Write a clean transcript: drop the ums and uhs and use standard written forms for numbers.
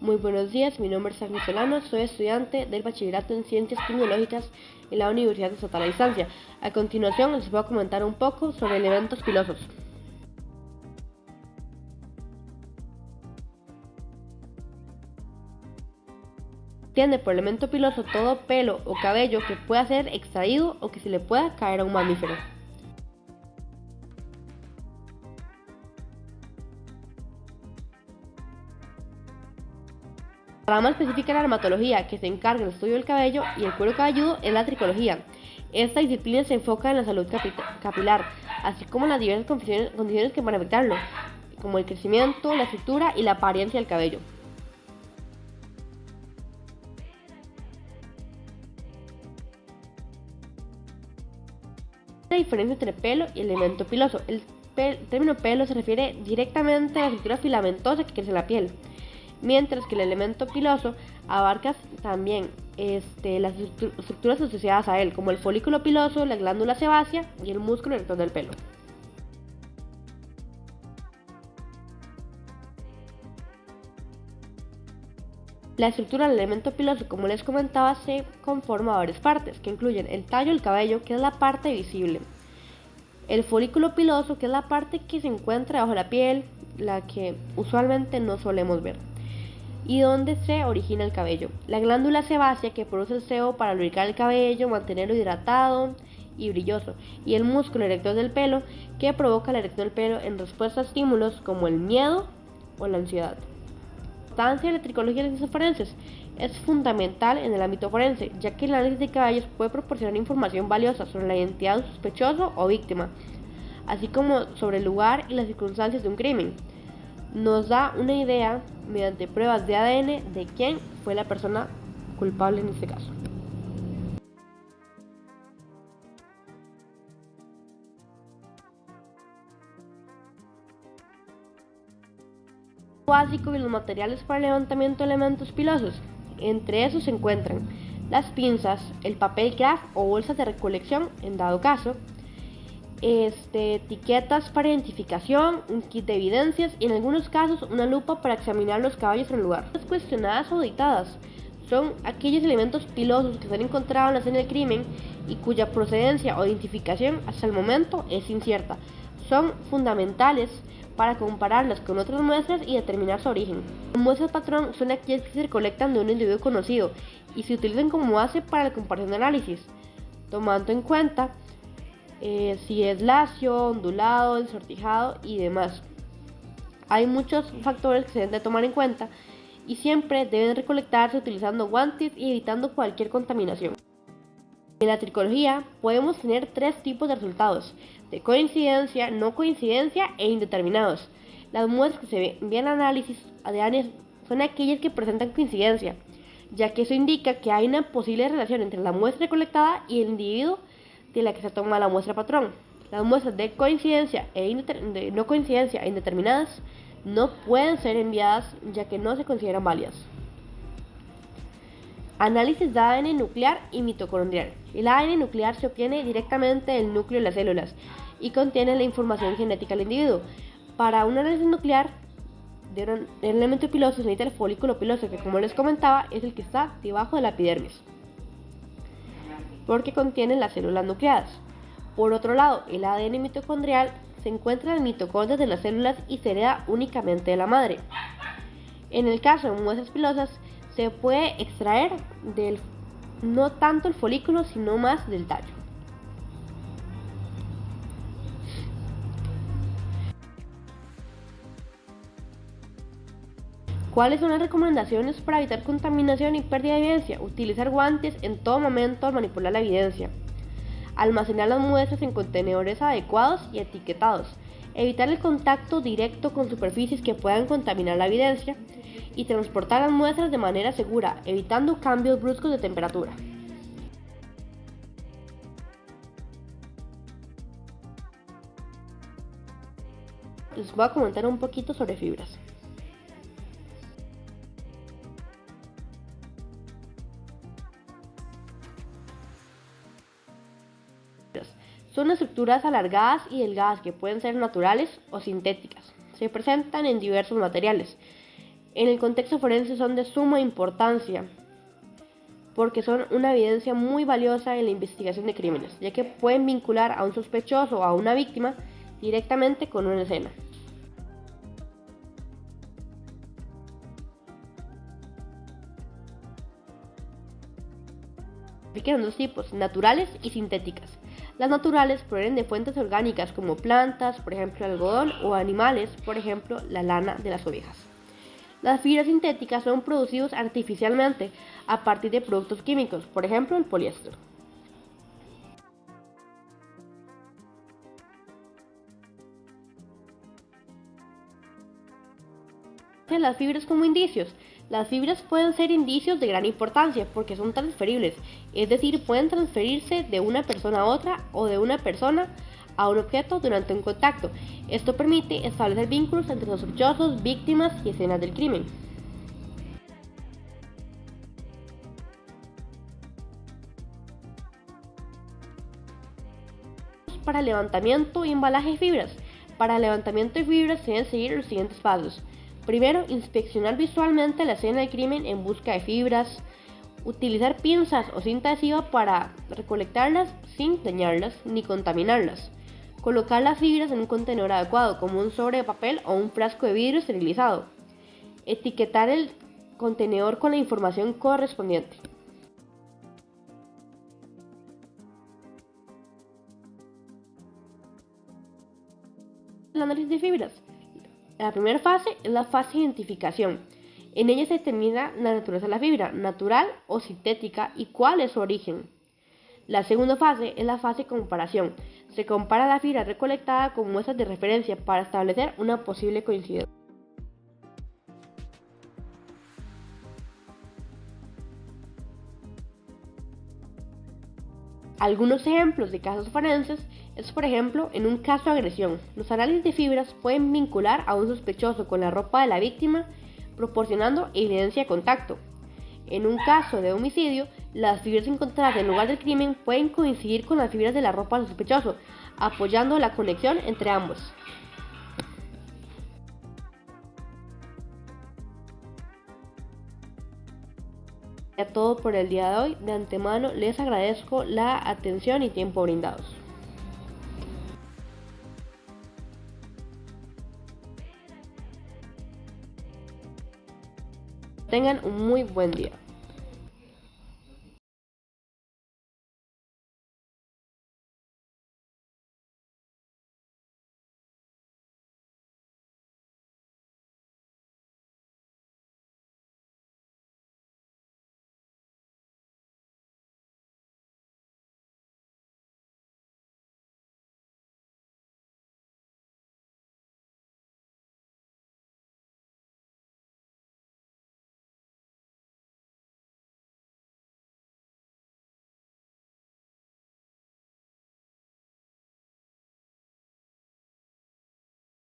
Muy buenos días, mi nombre es Ángel Solano, soy estudiante del Bachillerato en Ciencias Tecnológicas en la Universidad Estatal a Distancia. A continuación les voy a comentar un poco sobre elementos pilosos. Entiende por elemento piloso todo pelo o cabello que pueda ser extraído o que se le pueda caer a un mamífero. La rama específica de la dermatología que se encarga del estudio del cabello y el cuero cabelludo es la tricología. Esta disciplina se enfoca en la salud capilar, así como en las diversas condiciones que van a afectarlo, como el crecimiento, la estructura y la apariencia del cabello. La diferencia entre pelo y elemento piloso. El término pelo se refiere directamente a la estructura filamentosa que crece en la piel, mientras que el elemento piloso abarca también las estructuras asociadas a él, como el folículo piloso, la glándula sebácea y el músculo erector del pelo. La estructura del elemento piloso, como les comentaba, se conforma a varias partes, que incluyen el tallo del cabello, que es la parte visible, el folículo piloso, que es la parte que se encuentra debajo de la piel, la que usualmente no solemos ver, y donde se origina el cabello, la glándula sebácea, que produce el sebo para lubricar el cabello, mantenerlo hidratado y brilloso, y el músculo erector del pelo, que provoca la erección del pelo en respuesta a estímulos como el miedo o la ansiedad. La importancia de la tricología de las ciencias forenses es fundamental en el ámbito forense, ya que el análisis de cabellos puede proporcionar información valiosa sobre la identidad de un sospechoso o víctima, así como sobre el lugar y las circunstancias de un crimen. Nos da una idea, mediante pruebas de ADN, de quién fue la persona culpable en este caso. Básico y los materiales para el levantamiento de elementos pilosos. Entre esos se encuentran las pinzas, el papel craft o bolsas de recolección en dado caso, etiquetas para identificación, un kit de evidencias y en algunos casos una lupa para examinar los caballos en el lugar. Las cuestionadas o auditadas son aquellos elementos pilosos que se han encontrado en la escena del crimen y cuya procedencia o identificación hasta el momento es incierta. Son fundamentales para compararlas con otras muestras y determinar su origen. Las muestras patrón son aquellas que se recolectan de un individuo conocido y se utilizan como base para la comparación de análisis, tomando en cuenta si es lacio, ondulado, ensortijado y demás. Hay muchos factores que se deben de tomar en cuenta y siempre deben recolectarse utilizando guantes y evitando cualquier contaminación. En la tricología podemos tener tres tipos de resultados: de coincidencia, no coincidencia e indeterminados. Las muestras que se envían al análisis de ADN son aquellas que presentan coincidencia, ya que eso indica que hay una posible relación entre la muestra recolectada y el individuo de la que se toma la muestra patrón. Las muestras de coincidencia de no coincidencia e indeterminadas no pueden ser enviadas, ya que no se consideran válidas. Análisis de ADN nuclear y mitocondrial. El ADN nuclear se obtiene directamente del núcleo de las células y contiene la información genética del individuo. Para un análisis nuclear de un elemento piloso se necesita el folículo piloso, que como les comentaba es el que está debajo de la epidermis, porque contiene las células nucleadas. Por otro lado, el ADN mitocondrial se encuentra en las mitocondrias de las células y se hereda únicamente de la madre. En el caso de muestras pilosas, se puede extraer no tanto el folículo, sino más del tallo. ¿Cuáles son las recomendaciones para evitar contaminación y pérdida de evidencia? Utilizar guantes en todo momento al manipular la evidencia. Almacenar las muestras en contenedores adecuados y etiquetados. Evitar el contacto directo con superficies que puedan contaminar la evidencia. Y transportar las muestras de manera segura, evitando cambios bruscos de temperatura. Les voy a comentar un poquito sobre fibras. Son estructuras alargadas y delgadas que pueden ser naturales o sintéticas. Se presentan en diversos materiales. En el contexto forense son de suma importancia porque son una evidencia muy valiosa en la investigación de crímenes, ya que pueden vincular a un sospechoso o a una víctima directamente con una escena. Existen dos tipos, naturales y sintéticas. Las naturales provienen de fuentes orgánicas como plantas, por ejemplo el algodón, o animales, por ejemplo la lana de las ovejas. Las fibras sintéticas son producidas artificialmente a partir de productos químicos, por ejemplo el poliéster. Las fibras como indicios. Las fibras pueden ser indicios de gran importancia porque son transferibles, es decir, pueden transferirse de una persona a otra o de una persona a un objeto durante un contacto. Esto permite establecer vínculos entre sospechosos, víctimas y escenas del crimen. Para levantamiento y embalaje de fibras. Para el levantamiento de fibras se deben seguir los siguientes pasos. Primero, inspeccionar visualmente la escena del crimen en busca de fibras. Utilizar pinzas o cinta adhesiva para recolectarlas sin dañarlas ni contaminarlas. Colocar las fibras en un contenedor adecuado, como un sobre de papel o un frasco de vidrio esterilizado. Etiquetar el contenedor con la información correspondiente. El análisis de fibras. La primera fase es la fase de identificación. En ella se determina la naturaleza de la fibra, natural o sintética, y cuál es su origen. La segunda fase es la fase de comparación. Se compara la fibra recolectada con muestras de referencia para establecer una posible coincidencia. Algunos ejemplos de casos forenses es, por ejemplo, en un caso de agresión. Los análisis de fibras pueden vincular a un sospechoso con la ropa de la víctima, proporcionando evidencia de contacto. En un caso de homicidio, las fibras encontradas en el lugar del crimen pueden coincidir con las fibras de la ropa del sospechoso, apoyando la conexión entre ambos. Todo por el día de hoy. De antemano les agradezco la atención y tiempo brindados. Tengan un muy buen día.